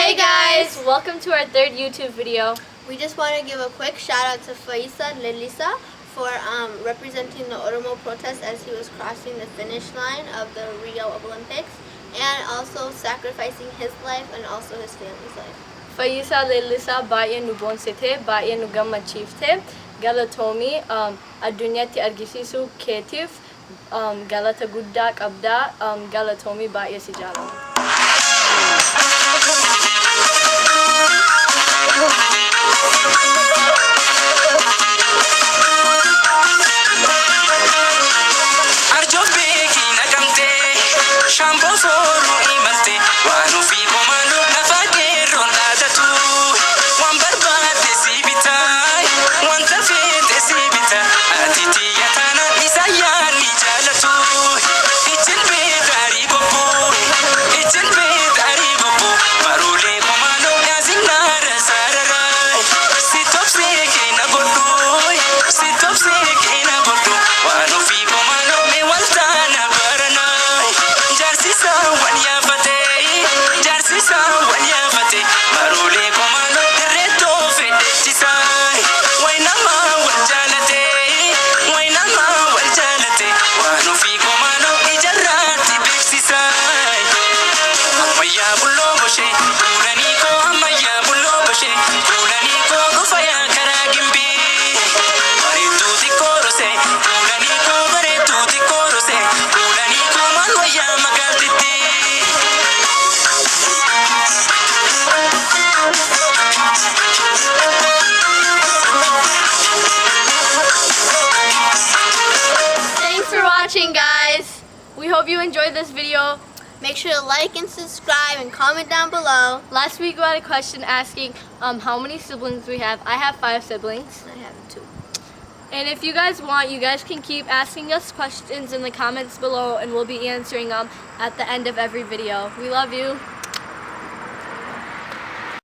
Hey guys, welcome to our third YouTube video. We just want to give a quick shout out to Faisa Lelisa for representing the Oromo protest as he was crossing the finish line of the Rio Olympics, and also sacrificing his life and also his family's life. Faisa Lelisa baay'ee nu boonsite, baay'ee nu gammachiifte. Galatoomii addunyatti argisiisuu keetiif galata guddaa qabdaa. Galatoomii baay'ee si jaalladha. Guys, we hope you enjoyed this video. Make sure to like and subscribe and comment down below. Last week we had a question asking how many siblings we have. I have 5 siblings. I have 2. And if you guys want, you guys can keep asking us questions in the comments below, and we'll be answering them at the end of every video. We love you.